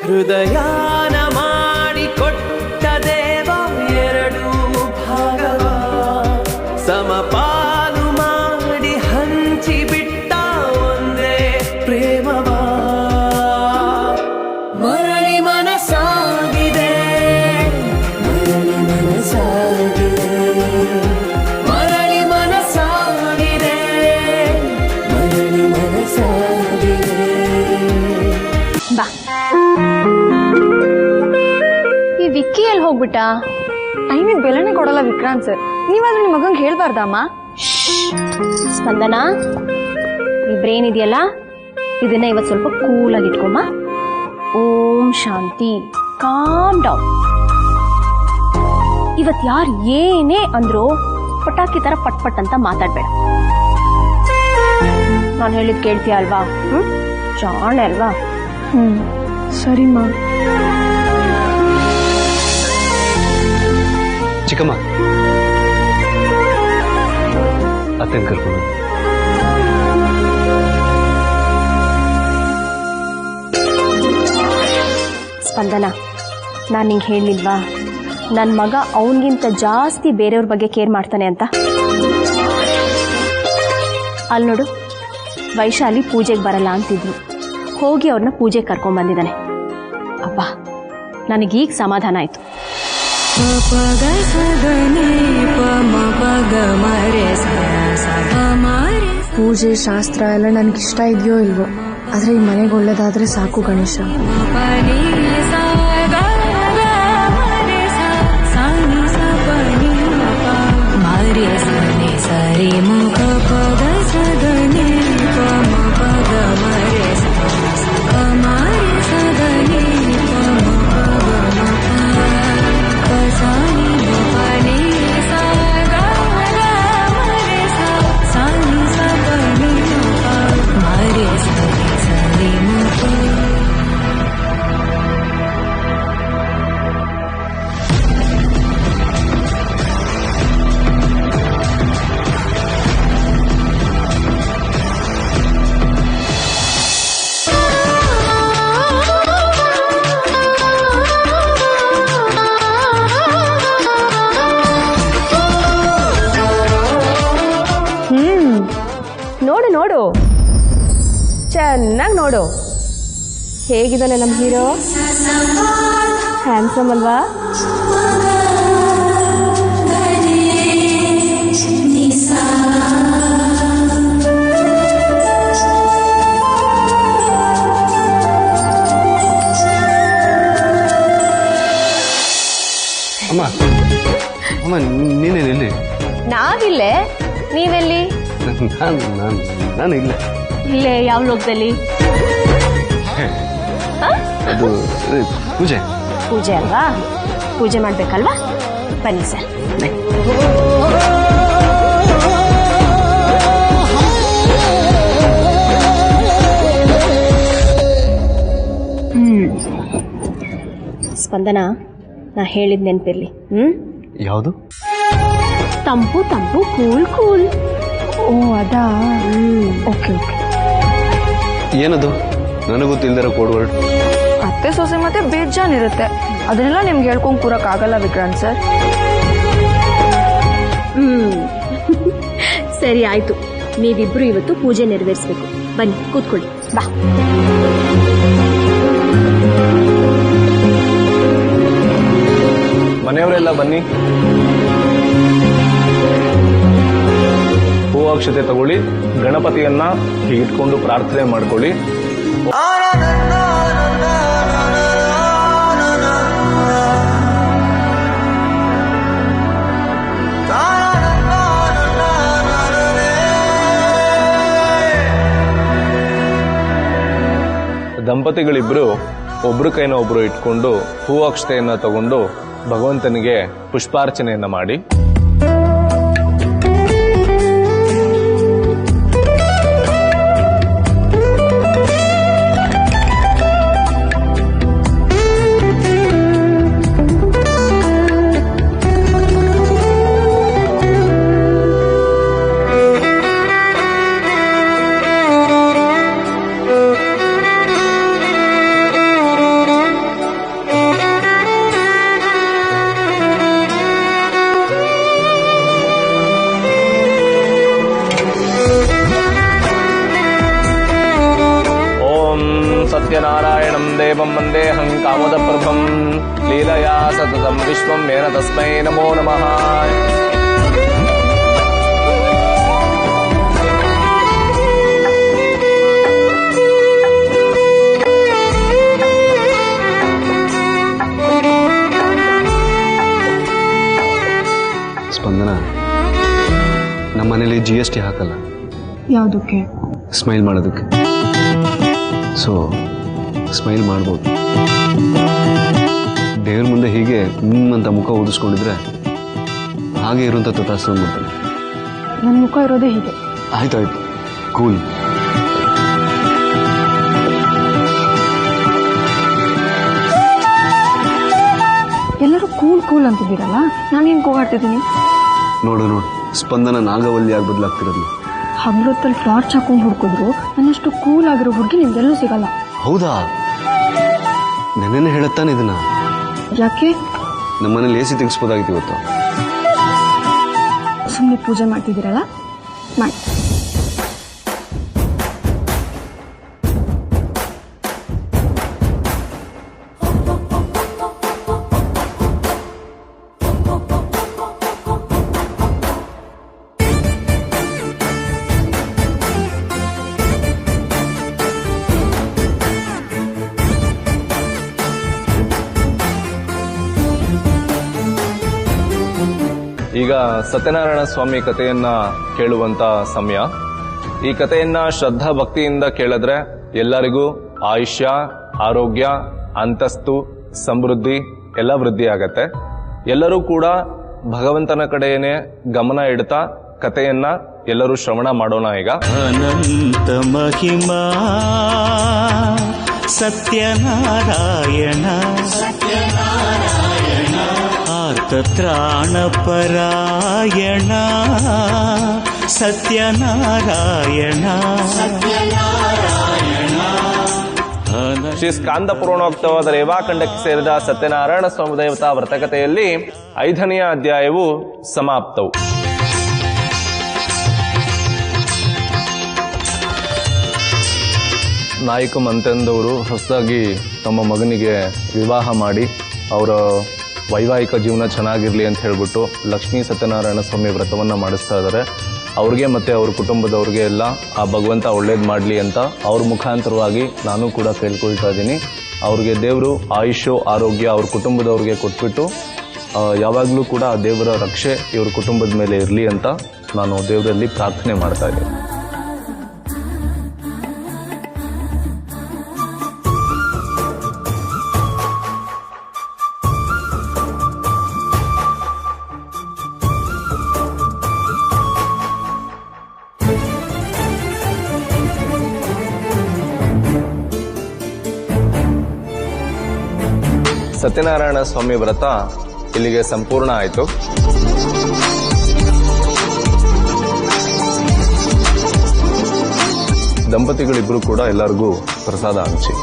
ಹೃದಯಾನ ಮಾಡಿಕೊಟ್ಟ ದೇವ ಎರಡು ಭಾಗವ ಸಮಪಾಲು ಮಾಡಿ ಹಂಚಿಬಿಟ್ಟ ಒಂದೇ ಪ್ರೇಮವ ಮರಳಿ ಮನಸಾಗಿದೆ ಮರಳಿ ಮನಸಾಗಿದೆ ಮರಳಿ ಮನಸಾಗಿದೆ ಮರಳಿ ಮನಸಾಗಿದೆ ಬಾ ಈ ವಿಕ್ಕಿ ಎಲ್ಲಿ ಹೋಗ್ಬಿಟ್ಟ? ಟೈಮಿಗೆ ಬೆಲೆನೇ ಕೊಡಲ್ಲ ವಿಕ್ರಾಂತ್ ಸರ್. ನೀವಾದ್ರೂ ನಿಮ್ಮ ಮಗಂಗೆ ಹೇಳ್ಬಾರ್ದಮ್ಮ. ಸ್ಪಂದನ, ಈ ಬ್ರೇನ್ ಇದೆಯಲ್ಲ, ಇದನ್ನ ಇವತ್ತು ಸ್ವಲ್ಪ ಕೂಲಾಗಿ ಇಟ್ಕೊಮ್ಮ. ಓಂ ಶಾಂತಿ, ಕಾಮ್ ಡೌನ್. ಇವತ್ತು ಯಾರು ಏನೇ ಅಂದ್ರೂ ಪಟಾಕಿ ತರ ಪಟ್ ಪಟ್ ಅಂತ ಮಾತಾಡ್ಬೇಡ. ನಾನು ಹೇಳಿದ್ ಕೇಳ್ತೀಯ ಅಲ್ವಾ? ಜಾಣೆ ಅಲ್ವಾ? ಸರಿಮ್ಮ. ಚಿಕ್ಕಮ್ಮ, ಅತ್ತೇನು ಕರ್ಕೊಂಡು ಸ್ಪಂದನ, ನಾನು ನಿಂಗೆ ಹೇಳಿಲ್ವಾ ನನ್ನ ಮಗ ಅವನಿಗಿಂತ ಜಾಸ್ತಿ ಬೇರೆಯವ್ರ ಬಗ್ಗೆ ಕೇರ್ ಮಾಡ್ತಾನೆ ಅಂತ? ಅಲ್ಲಿ ನೋಡು, ವೈಶಾಲಿ ಪೂಜೆಗೆ ಬರಲ್ಲ ಅಂತಿದ್ರು, ಹೋಗಿ ಅವ್ರನ್ನ ಪೂಜೆಗೆ ಕರ್ಕೊಂಡ್ ಬಂದಿದ್ದಾನೆ. ಅಪ್ಪ, ನನಗೀಗ ಸಮಾಧಾನ ಆಯ್ತು. ಪೂಜೆ ಶಾಸ್ತ್ರ ಎಲ್ಲ ನನಗಿಷ್ಟ ಇದೆಯೋ ಇಲ್ವೋ, ಆದ್ರೆ ಈ ಮನೆಗೆ ಒಳ್ಳೇದಾದ್ರೆ ಸಾಕು ಗಣೇಶ. ನೋಡು ನೋಡು, ಚೆನ್ನಾಗಿ ನೋಡು, ಹೇಗಿದ್ದಾನೆ ನಮ್ಮ ಹೀರೋ. ಹ್ಯಾಂಡ್ಸಮ್ ಅಲ್ವಾ? ಅಮ್ಮ, ಅಮ್ಮ ನೀನೇನೆಲ್ಲಿ? ನಾವಿಲ್ಲೇ, ನೀವೆಲ್ಲಿ? ನಾನು ಇಲ್ಲ. ಇಲ್ಲೇ ಯಾವ ಲೋಕದಲ್ಲಿ? ಅದು ಪೂಜೆ. ಪೂಜೆ ಅಲ್ವಾ? ಪೂಜೆ ಮಾಡ್ಬೇಕಲ್ವಾ? ಬನ್ನಿ ಸರ್. ಸ್ಪಂದನ, ನಾ ಹೇಳಿದ್ ನೆನ್ಪಿರ್ಲಿ. ಯಾವುದು? ತಂಪು ತಂಪು ಕೂಲ್ ಕೂಲ್. ಓ ಅದಾ? Okay okay. ಏನದು? ನನಗೆ ಗೊತ್ತಿಲ್ದಿರೋ ಕೋಡ್ ವರ್ಡ್. ಅತ್ತೆ ಸೊಸೆ ಮತ್ತೆ ಬೇಜಾನಿರುತ್ತೆ, ಅದನ್ನೆಲ್ಲ ನಿಮ್ಗೆ ಹೇಳ್ಕೊಂಡ್ ಕೂರಕ್ ಆಗಲ್ಲ ವಿಕ್ರಾಂತ್ ಸರ್. ಸರಿ ಆಯ್ತು, ನೀವಿಬ್ರು ಇವತ್ತು ಪೂಜೆ ನೆರವೇರಿಸಬೇಕು. ಬನ್ನಿ ಕೂತ್ಕೊಳ್ಳಿ. ಬಾ. ಮನೆಯವರೆಲ್ಲ ಬನ್ನಿ. ಹೂವಾಕ್ಷತೆ ತಗೊಳ್ಳಿ, ಗಣಪತಿಯನ್ನ ಹೀಗಿಟ್ಕೊಂಡು ಪ್ರಾರ್ಥನೆ ಮಾಡ್ಕೊಳ್ಳಿ. ದಂಪತಿಗಳಿಬ್ರು ಒಬ್ರು ಕೈನ ಒಬ್ರು ಇಟ್ಕೊಂಡು ಹೂವಾಕ್ಷತೆಯನ್ನ ತಗೊಂಡು ಭಗವಂತನಿಗೆ ಪುಷ್ಪಾರ್ಚನೆಯನ್ನ ಮಾಡಿ. ಸತ್ಯನಾರಾಯಣಂ ದೇವಂ ವಂದೇಹಂ ಕಾಮೋದಪ್ರಭಂ ಲೀಲಯಾ ಸತತಂ ವಿಶ್ವಂ ಮೇನ ತಸ್ಮೈ ನಮೋ ನಮಃ. ಸ್ಪಂದನ, ನಮ್ಮ ಮನೇಲಿ GST ಹಾಕಲ್ಲ. ಯಾವುದಕ್ಕೆ? ಸ್ಮೈಲ್ ಮಾಡೋದಕ್ಕೆ. ಸೊ ಸ್ಮೈಲ್ ಮಾಡ್ಬೋದು. ದೇವ್ರ ಮುಂದೆ ಹೀಗೆ ಅಂತ ಮುಖ ಊದಿಸ್ಕೊಂಡಿದ್ರೆ ಹಾಗೆ ಇರುವಂಥ ತಥಾಸ್ಕೊಂಡ್ಬಿಡ್ತಾನೆ. ನನ್ನ ಮುಖ ಇರೋದೇ ಹೀಗೆ. ಆಯ್ತಾಯ್ತು, ಕೂಲ್. ಎಲ್ಲರೂ ಕೂಲ್ ಅಂತಿದ್ದೀರಲ್ಲ, ನಾನು ಹೆಂಗೆ ಕೂಗಾಡ್ತಿದ್ದೀನಿ? ನೋಡು ಸ್ಪಂದನ ನಾಗವಲ್ಲಿಯಾಗಿ ಬದಲಾಗ್ತಿರೋದು. ಹಬ್ಬರೊತ್ತಲ್ಲಿ ಟಾರ್ಚ್ ಹಾಕೊಂಡು ಹುಡ್ಕಿದ್ರು ನನ್ನಷ್ಟು ಕೂಲ್ ಆಗಿರೋ ಹುಡುಗಿ ನಿಮ್ದೆಲ್ಲೂ ಸಿಗಲ್ಲ. ಹೌದಾ? ನೆನ್ನೆ ಹೇಳತ್ತಾನೆ ಇದನ್ನ. ಯಾಕೆ? ನಮ್ಮನೇಲಿ AC ತೆಗಿಸ್ಬೋದಾಗಿತ್ತು ಇವತ್ತು. ಸುಮ್ಮನೆ ಪೂಜೆ ಮಾಡ್ತಿದ್ದೀರಲ್ಲ, ಮಾಡಿ. ಈಗ ಸತ್ಯನಾರಾಯಣ ಸ್ವಾಮಿ ಕಥೆಯನ್ನ ಕೇಳುವಂತ ಸಮಯ. ಈ ಕಥೆಯನ್ನ ಶ್ರದ್ಧಾ ಭಕ್ತಿಯಿಂದ ಕೇಳಿದ್ರೆ ಎಲ್ಲರಿಗೂ ಆಯುಷ್ಯ, ಆರೋಗ್ಯ, ಅಂತಸ್ತು, ಸಮೃದ್ಧಿ ಎಲ್ಲ ವೃದ್ಧಿ ಆಗತ್ತೆ. ಎಲ್ಲರೂ ಕೂಡ ಭಗವಂತನ ಕಡೆಯೇ ಗಮನ ಇಡ್ತಾ ಕಥೆಯನ್ನ ಎಲ್ಲರೂ ಶ್ರವಣ ಮಾಡೋಣ. ಈಗ ಅನಂತ ಮಹಿಮಾ ಸತ್ಯನಾರಾಯಣ ಆರ್ತತ್ರಾಣಪರಾಯಣ ಸತ್ಯನಾರಾಯಣ. ಶ್ರೀ ಸ್ಕಾಂದ ಪುರಾಣೋಕ್ತವಾದ ರೇವಾಖಂಡಕ್ಕೆ ಸೇರಿದ ಸತ್ಯನಾರಾಯಣ ಸ್ವಾಮಿ ದೇವತಾ ವ್ರತಕಥೆಯಲ್ಲಿ 5ನೆಯ ಅಧ್ಯಾಯವು ಸಮಾಪ್ತವು. ನಾಯಕ ಮಂತಂದವರು ಹೊಸದಾಗಿ ತಮ್ಮ ಮಗನಿಗೆ ವಿವಾಹ ಮಾಡಿ ಅವರ ವೈವಾಹಿಕ ಜೀವನ ಚೆನ್ನಾಗಿರಲಿ ಅಂತ ಹೇಳ್ಬಿಟ್ಟು ಲಕ್ಷ್ಮೀ ಸತ್ಯನಾರಾಯಣ ಸ್ವಾಮಿ ವ್ರತವನ್ನು ಮಾಡಿಸ್ತಾ ಇದ್ದಾರೆ. ಅವ್ರಿಗೆ ಮತ್ತು ಅವ್ರ ಕುಟುಂಬದವ್ರಿಗೆ ಎಲ್ಲ ಆ ಭಗವಂತ ಒಳ್ಳೇದು ಮಾಡಲಿ ಅಂತ ಅವ್ರ ಮುಖಾಂತರವಾಗಿ ನಾನು ಕೂಡ ಕೇಳ್ಕೊಳ್ತಾ ಇದ್ದೀನಿ. ಅವ್ರಿಗೆ ದೇವರು ಆಯುಷ್ಯ, ಆರೋಗ್ಯ ಅವ್ರ ಕುಟುಂಬದವ್ರಿಗೆ ಕೊಟ್ಬಿಟ್ಟು ಯಾವಾಗಲೂ ಕೂಡ ಆ ದೇವರ ರಕ್ಷೆ ಇವ್ರ ಕುಟುಂಬದ ಮೇಲೆ ಇರಲಿ ಅಂತ ನಾನು ದೇವರಲ್ಲಿ ಪ್ರಾರ್ಥನೆ ಮಾಡ್ತಾ ಇದ್ದೀನಿ. ಸತ್ಯನಾರಾಯಣ ಸ್ವಾಮಿ ವ್ರತ ಇಲ್ಲಿಗೆ ಸಂಪೂರ್ಣ ಆಯಿತು. ದಂಪತಿಗಳಿಬ್ಬರು ಕೂಡ ಎಲ್ಲರಿಗೂ ಪ್ರಸಾದ ಹಂಚಿ.